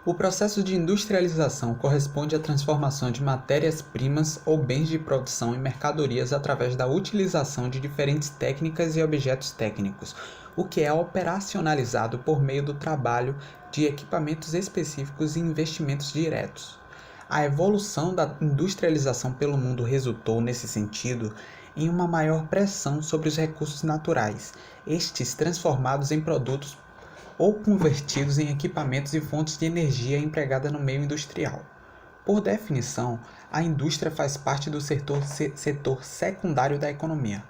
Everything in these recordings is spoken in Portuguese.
O processo de industrialização corresponde à transformação de matérias-primas ou bens de produção em mercadorias através da utilização de diferentes técnicas e objetos técnicos, o que é operacionalizado por meio do trabalho de equipamentos específicos e investimentos diretos. A evolução da industrialização pelo mundo resultou, nesse sentido, em uma maior pressão sobre os recursos naturais, estes transformados em produtos ou convertidos em equipamentos e fontes de energia empregada no meio industrial. Por definição, a indústria faz parte do setor secundário da economia.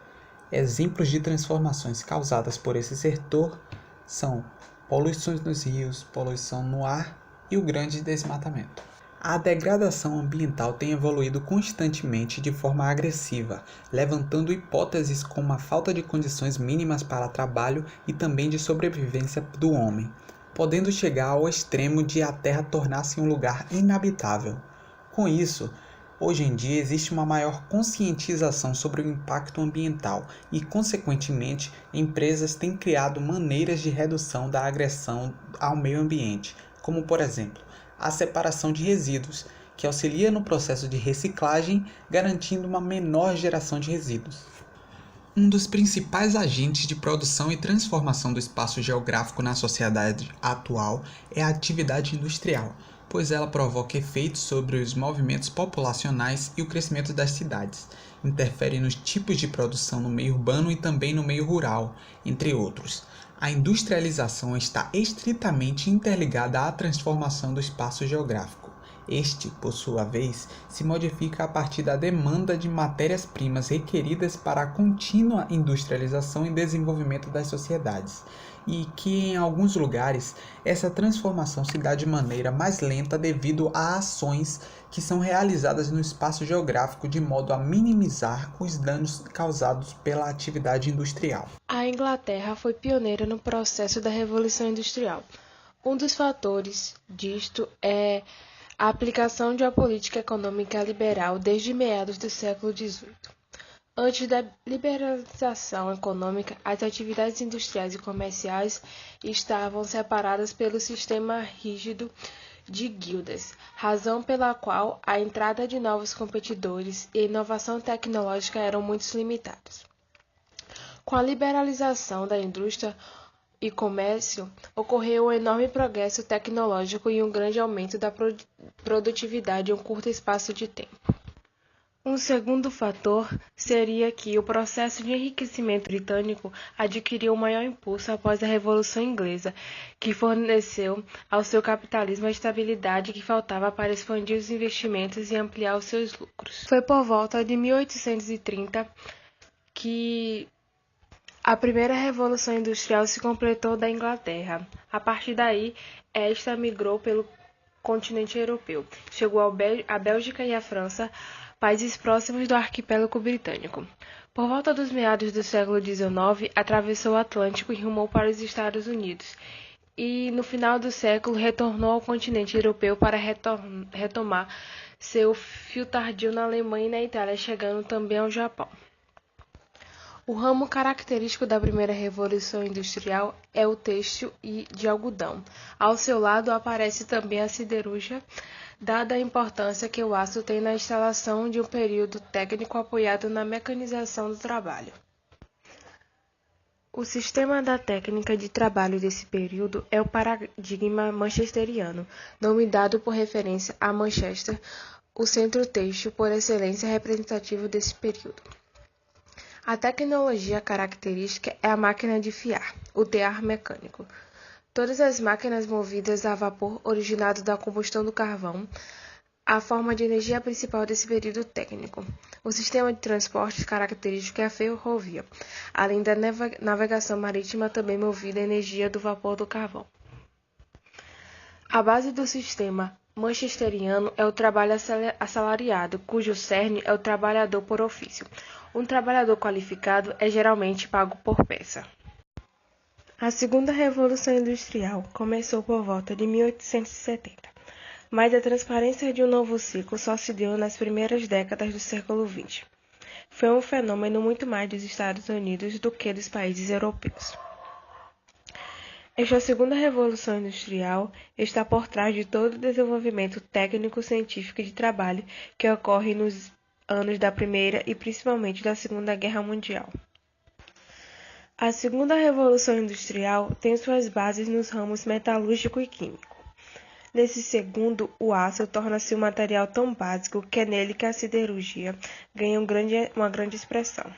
Exemplos de transformações causadas por esse setor são poluições nos rios, poluição no ar e o grande desmatamento. A degradação ambiental tem evoluído constantemente de forma agressiva, levantando hipóteses como a falta de condições mínimas para trabalho e também de sobrevivência do homem, podendo chegar ao extremo de a Terra tornar-se um lugar inabitável. Com isso, hoje em dia existe uma maior conscientização sobre o impacto ambiental e, consequentemente, empresas têm criado maneiras de redução da agressão ao meio ambiente, como por exemplo, a separação de resíduos, que auxilia no processo de reciclagem, garantindo uma menor geração de resíduos. Um dos principais agentes de produção e transformação do espaço geográfico na sociedade atual é a atividade industrial, pois ela provoca efeitos sobre os movimentos populacionais e o crescimento das cidades, interfere nos tipos de produção no meio urbano e também no meio rural, entre outros. A industrialização está estritamente interligada à transformação do espaço geográfico. Este, por sua vez, se modifica a partir da demanda de matérias-primas requeridas para a contínua industrialização e desenvolvimento das sociedades, e que, em alguns lugares, essa transformação se dá de maneira mais lenta devido a ações que são realizadas no espaço geográfico de modo a minimizar os danos causados pela atividade industrial. A Inglaterra foi pioneira no processo da Revolução Industrial. Um dos fatores disto é a aplicação de uma política econômica liberal desde meados do século XVIII. Antes da liberalização econômica, as atividades industriais e comerciais estavam separadas pelo sistema rígido de guildas, razão pela qual a entrada de novos competidores e a inovação tecnológica eram muito limitadas. Com a liberalização da indústria e comércio, ocorreu um enorme progresso tecnológico e um grande aumento da produtividade em um curto espaço de tempo. Um segundo fator seria que o processo de enriquecimento britânico adquiriu um maior impulso após a Revolução Inglesa, que forneceu ao seu capitalismo a estabilidade que faltava para expandir os investimentos e ampliar os seus lucros. Foi por volta de 1830 que a primeira revolução industrial se completou da Inglaterra. A partir daí, esta migrou pelo continente europeu. Chegou à Bélgica e à França, países próximos do arquipélago britânico. Por volta dos meados do século XIX, atravessou o Atlântico e rumou para os Estados Unidos. E, no final do século, retornou ao continente europeu para retomar seu fio tardio na Alemanha e na Itália, chegando também ao Japão. O ramo característico da primeira revolução industrial é o têxtil e de algodão. Ao seu lado aparece também a siderúrgica, dada a importância que o aço tem na instalação de um período técnico apoiado na mecanização do trabalho. O sistema da técnica de trabalho desse período é o paradigma manchesteriano, nome dado por referência a Manchester, o centro têxtil por excelência representativo desse período. A tecnologia característica é a máquina de fiar, o tear mecânico. Todas as máquinas movidas a vapor originado da combustão do carvão, a forma de energia principal desse período técnico. O sistema de transporte característico é a ferrovia, além da navegação marítima também movida a energia do vapor do carvão. A base do sistema manchesteriano é o trabalho assalariado, cujo cerne é o trabalhador por ofício. Um trabalhador qualificado é geralmente pago por peça. A segunda revolução industrial começou por volta de 1870, mas a transparência de um novo ciclo só se deu nas primeiras décadas do século XX. Foi um fenômeno muito mais dos Estados Unidos do que dos países europeus. Esta segunda revolução industrial está por trás de todo o desenvolvimento técnico-científico e de trabalho que ocorre nos anos da Primeira e principalmente da Segunda Guerra Mundial. A segunda revolução industrial tem suas bases nos ramos metalúrgico e químico. Nesse segundo, o aço torna-se um material tão básico que é nele que a siderurgia ganha uma grande expressão.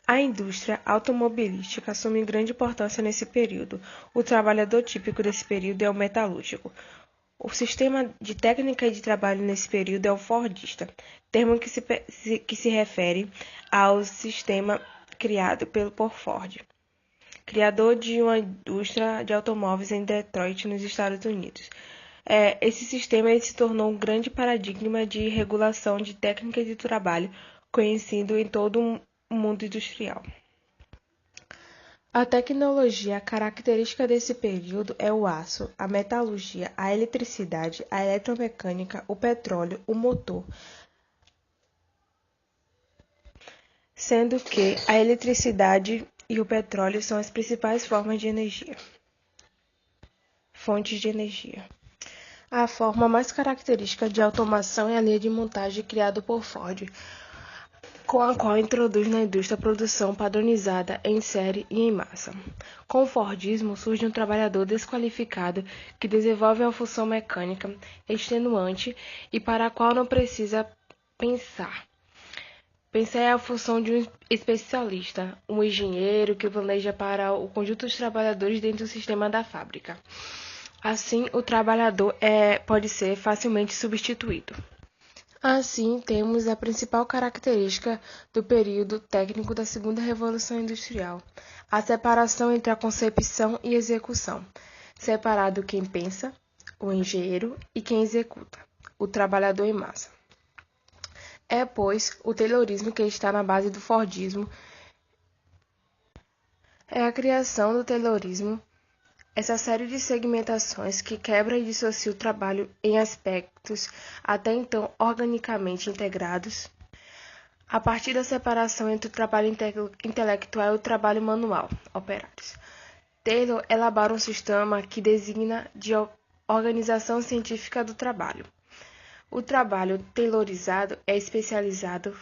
A indústria automobilística assume grande importância nesse período. O trabalhador típico desse período é o metalúrgico. O sistema de técnica e de trabalho nesse período é o fordista, termo que se refere ao sistema criado por Ford, criador de uma indústria de automóveis em Detroit, nos Estados Unidos. Esse sistema se tornou um grande paradigma de regulação de técnica e de trabalho, conhecido em todo o mundo industrial. A tecnologia característica desse período é o aço, a metalurgia, a eletricidade, a eletromecânica, o petróleo, o motor, sendo que a eletricidade e o petróleo são as principais fontes de energia. A forma mais característica de automação é a linha de montagem criada por Ford, com a qual introduz na indústria a produção padronizada em série e em massa. Com o Fordismo surge um trabalhador desqualificado que desenvolve uma função mecânica extenuante e para a qual não precisa pensar. Pensar é a função de um especialista, um engenheiro que planeja para o conjunto dos trabalhadores dentro do sistema da fábrica. Assim, o trabalhador pode ser facilmente substituído. Assim, temos a principal característica do período técnico da Segunda Revolução Industrial, a separação entre a concepção e execução, separado quem pensa, o engenheiro, e quem executa, o trabalhador em massa. É, pois, o Taylorismo que está na base do Fordismo. É a criação do Taylorismo, essa série de segmentações que quebra e dissocia o trabalho em aspectos até então organicamente integrados, a partir da separação entre o trabalho intelectual e o trabalho manual, operários. Taylor elabora um sistema que designa de organização científica do trabalho. O trabalho taylorizado é especializado,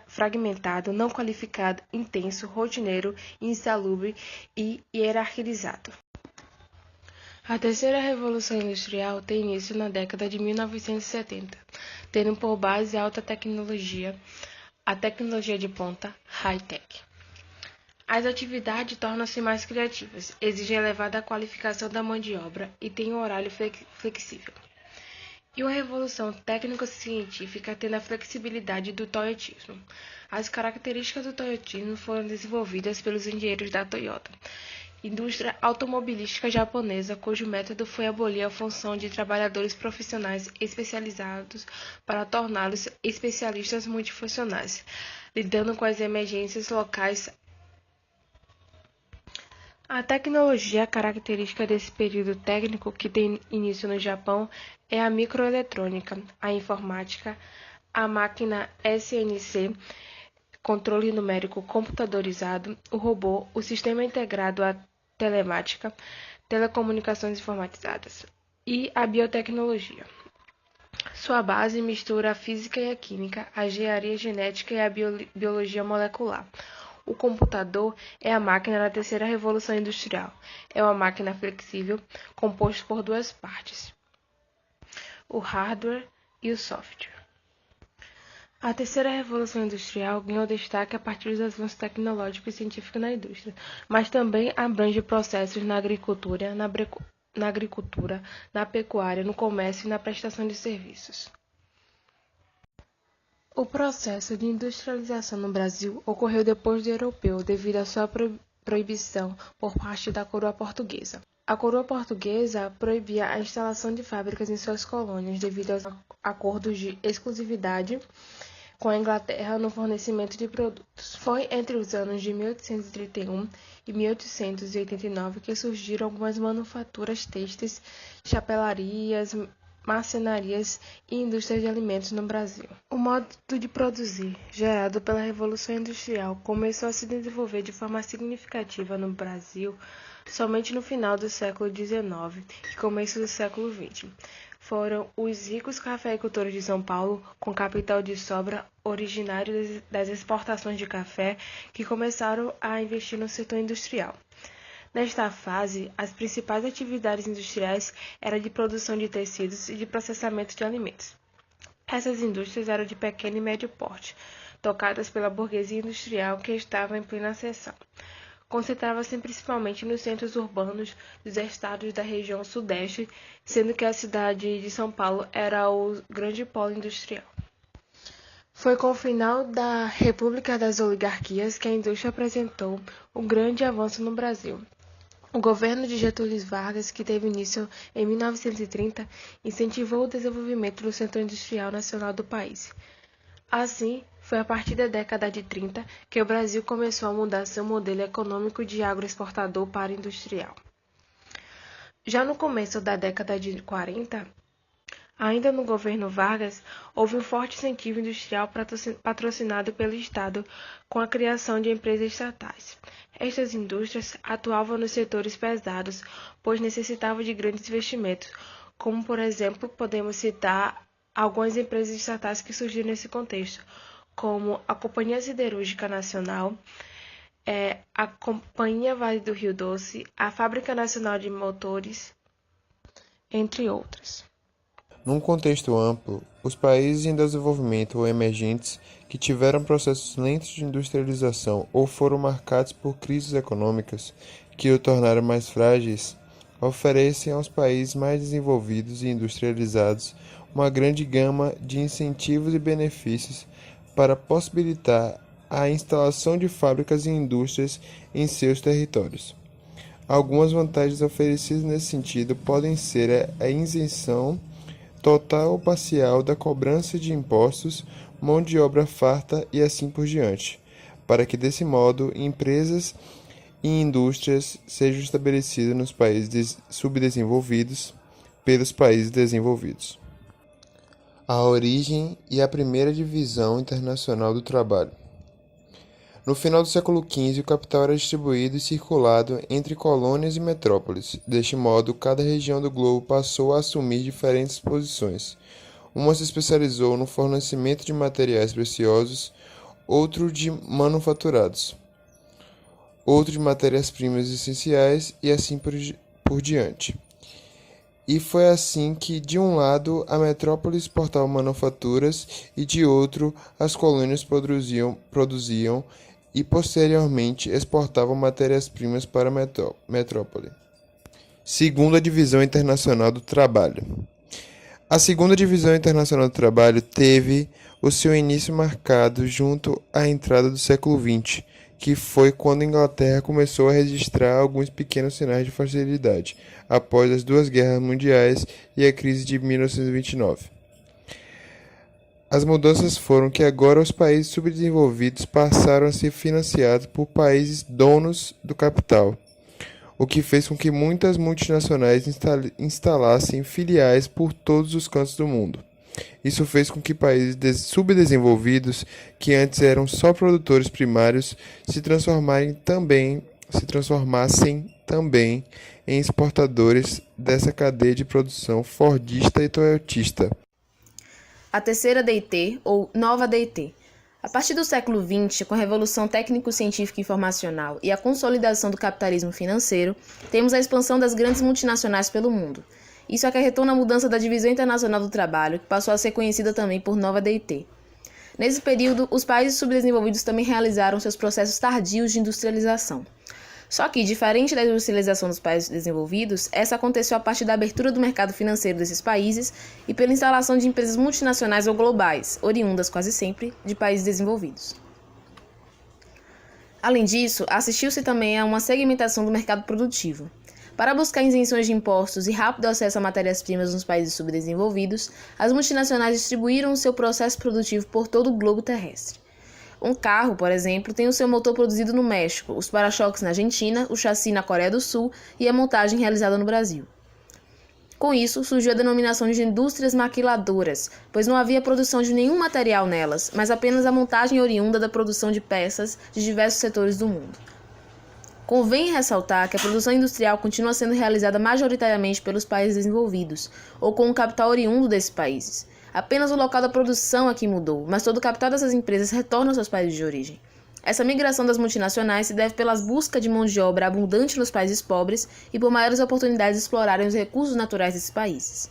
fragmentado, não qualificado, intenso, rotineiro, insalubre e hierarquizado. A terceira revolução industrial tem início na década de 1970, tendo por base a alta tecnologia, a tecnologia de ponta, high-tech. As atividades tornam-se mais criativas, exigem elevada qualificação da mão de obra e têm um horário flexível. E uma revolução técnico-científica tendo a flexibilidade do toyotismo. As características do toyotismo foram desenvolvidas pelos engenheiros da Toyota, indústria automobilística japonesa, cujo método foi abolir a função de trabalhadores profissionais especializados para torná-los especialistas multifuncionais, lidando com as emergências locais. A tecnologia característica desse período técnico, que tem início no Japão, é a microeletrônica, a informática, a máquina SNC, controle numérico computadorizado, o robô, o sistema integrado à telemática, telecomunicações informatizadas e a biotecnologia. Sua base mistura a física e a química, a engenharia genética e a biologia molecular. O computador é a máquina da terceira revolução industrial. É uma máquina flexível, composta por duas partes, o hardware e o software. A terceira revolução industrial ganhou destaque a partir dos avanços tecnológicos e científicos na indústria, mas também abrange processos na agricultura, na pecuária, no comércio e na prestação de serviços. O processo de industrialização no Brasil ocorreu depois do europeu devido à sua proibição por parte da coroa portuguesa. A coroa portuguesa proibia a instalação de fábricas em suas colônias devido aos acordos de exclusividade com a Inglaterra no fornecimento de produtos. Foi entre os anos de 1831 e 1889 que surgiram algumas manufaturas têxteis, chapelarias, marcenarias e indústrias de alimentos no Brasil. O modo de produzir, gerado pela Revolução Industrial, começou a se desenvolver de forma significativa no Brasil somente no final do século XIX e começo do século XX. Foram os ricos cafeicultores de São Paulo, com capital de sobra, originários das exportações de café, que começaram a investir no setor industrial. Nesta fase, as principais atividades industriais eram de produção de tecidos e de processamento de alimentos. Essas indústrias eram de pequeno e médio porte, tocadas pela burguesia industrial que estava em plena ascensão. Concentrava-se principalmente nos centros urbanos dos estados da região sudeste, sendo que a cidade de São Paulo era o grande polo industrial. Foi com o final da República das Oligarquias que a indústria apresentou um grande avanço no Brasil. O governo de Getúlio Vargas, que teve início em 1930, incentivou o desenvolvimento do setor industrial nacional do país. Assim, foi a partir da década de 30 que o Brasil começou a mudar seu modelo econômico de agroexportador para industrial. Já no começo da década de 40, ainda no governo Vargas, houve um forte incentivo industrial patrocinado pelo Estado com a criação de empresas estatais. Estas indústrias atuavam nos setores pesados, pois necessitavam de grandes investimentos, como, por exemplo, podemos citar algumas empresas estatais que surgiram nesse contexto, como a Companhia Siderúrgica Nacional, a Companhia Vale do Rio Doce, a Fábrica Nacional de Motores, entre outras. Num contexto amplo, os países em desenvolvimento ou emergentes que tiveram processos lentos de industrialização ou foram marcados por crises econômicas que o tornaram mais frágeis, oferecem aos países mais desenvolvidos e industrializados uma grande gama de incentivos e benefícios para possibilitar a instalação de fábricas e indústrias em seus territórios. Algumas vantagens oferecidas nesse sentido podem ser a isenção total ou parcial da cobrança de impostos, mão de obra farta e assim por diante, para que desse modo empresas e indústrias sejam estabelecidas nos países subdesenvolvidos pelos países desenvolvidos. A origem e a primeira divisão internacional do trabalho. No final do século XV, o capital era distribuído e circulado entre colônias e metrópoles. Deste modo, cada região do globo passou a assumir diferentes posições. Uma se especializou no fornecimento de materiais preciosos, outro de manufaturados, outro de matérias-primas essenciais e assim por diante. E foi assim que, de um lado, a metrópole exportava manufaturas e, de outro, as colônias produziam e posteriormente exportavam matérias-primas para a metrópole. Segunda Divisão Internacional do Trabalho. A Segunda Divisão Internacional do Trabalho teve o seu início marcado junto à entrada do século XX, que foi quando a Inglaterra começou a registrar alguns pequenos sinais de facilidade, após as duas guerras mundiais e a crise de 1929. As mudanças foram que agora os países subdesenvolvidos passaram a ser financiados por países donos do capital, o que fez com que muitas multinacionais instalassem filiais por todos os cantos do mundo. Isso fez com que países subdesenvolvidos, que antes eram só produtores primários, se transformassem também em exportadores dessa cadeia de produção fordista e toyotista. A terceira DIT, ou nova DIT. A partir do século XX, com a revolução técnico-científica e informacional e a consolidação do capitalismo financeiro, temos a expansão das grandes multinacionais pelo mundo. Isso acarretou na mudança da Divisão Internacional do Trabalho, que passou a ser conhecida também por nova DIT. Nesse período, os países subdesenvolvidos também realizaram seus processos tardios de industrialização. Só que, diferente da industrialização dos países desenvolvidos, essa aconteceu a partir da abertura do mercado financeiro desses países e pela instalação de empresas multinacionais ou globais, oriundas quase sempre de países desenvolvidos. Além disso, assistiu-se também a uma segmentação do mercado produtivo. Para buscar isenções de impostos e rápido acesso a matérias-primas nos países subdesenvolvidos, as multinacionais distribuíram o seu processo produtivo por todo o globo terrestre. Um carro, por exemplo, tem o seu motor produzido no México, os para-choques na Argentina, o chassi na Coreia do Sul e a montagem realizada no Brasil. Com isso, surgiu a denominação de indústrias maquiladoras, pois não havia produção de nenhum material nelas, mas apenas a montagem oriunda da produção de peças de diversos setores do mundo. Convém ressaltar que a produção industrial continua sendo realizada majoritariamente pelos países desenvolvidos, ou com o capital oriundo desses países. Apenas o local da produção aqui mudou, mas todo o capital dessas empresas retorna aos seus países de origem. Essa migração das multinacionais se deve pelas buscas de mão de obra abundante nos países pobres e por maiores oportunidades de explorarem os recursos naturais desses países.